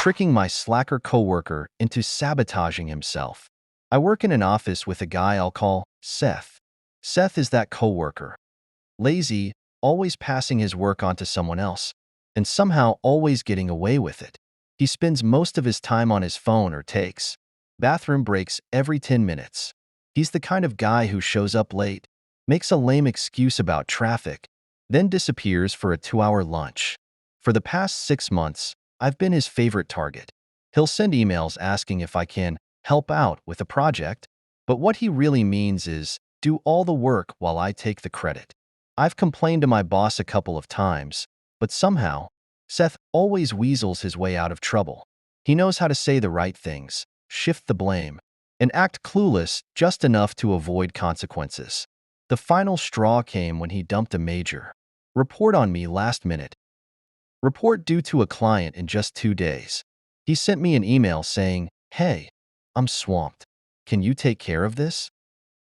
tricking my slacker coworker into sabotaging himself. I work in an office with a guy I'll call Seth. Seth is that coworker. Lazy, always passing his work on to someone else, and somehow always getting away with it. He spends most of his time on his phone or takes bathroom breaks every 10 minutes. He's the kind of guy who shows up late, makes a lame excuse about traffic, then disappears for a 2-hour lunch. For the past 6 months, I've been his favorite target. He'll send emails asking if I can help out with a project, but what he really means is do all the work while I take the credit. I've complained to my boss a couple of times, but somehow, Seth always weasels his way out of trouble. He knows how to say the right things, shift the blame, and act clueless just enough to avoid consequences. The final straw came when he dumped a major report on me last minute. Report due to a client in just 2 days. He sent me an email saying, "Hey, I'm swamped. Can you take care of this?"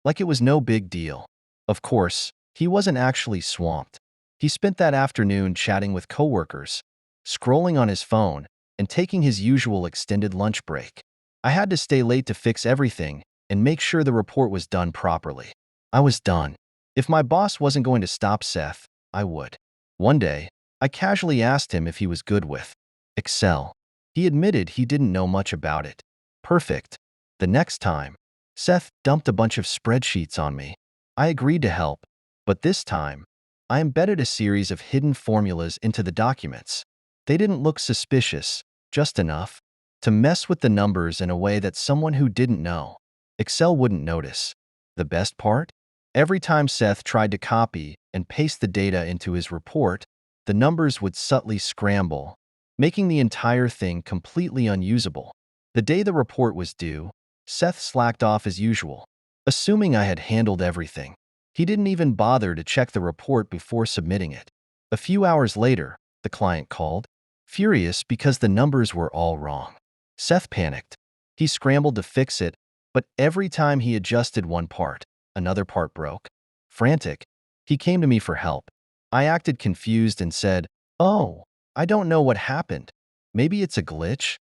Like it was no big deal. Of course, he wasn't actually swamped. He spent that afternoon chatting with coworkers, scrolling on his phone, and taking his usual extended lunch break. I had to stay late to fix everything and make sure the report was done properly. I was done. If my boss wasn't going to stop Seth, I would. One day, I casually asked him if he was good with Excel. He admitted he didn't know much about it. Perfect. The next time, Seth dumped a bunch of spreadsheets on me. I agreed to help, but this time, I embedded a series of hidden formulas into the documents. They didn't look suspicious, just enough to mess with the numbers in a way that someone who didn't know Excel wouldn't notice. The best part? Every time Seth tried to copy and paste the data into his report, the numbers would subtly scramble, making the entire thing completely unusable. The day the report was due, Seth slacked off as usual, assuming I had handled everything. He didn't even bother to check the report before submitting it. A few hours later, the client called, furious because the numbers were all wrong. Seth panicked. He scrambled to fix it, but every time he adjusted one part, another part broke. Frantic, he came to me for help. I acted confused and said, "Oh, I don't know what happened. Maybe it's a glitch."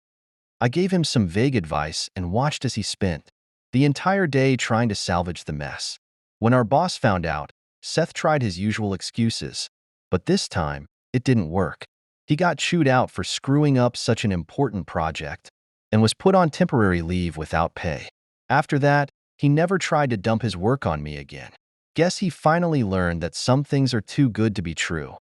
I gave him some vague advice and watched as he spent the entire day trying to salvage the mess. When our boss found out, Seth tried his usual excuses, but this time, it didn't work. He got chewed out for screwing up such an important project and was put on temporary leave without pay. After that, he never tried to dump his work on me again. Guess he finally learned that some things are too good to be true.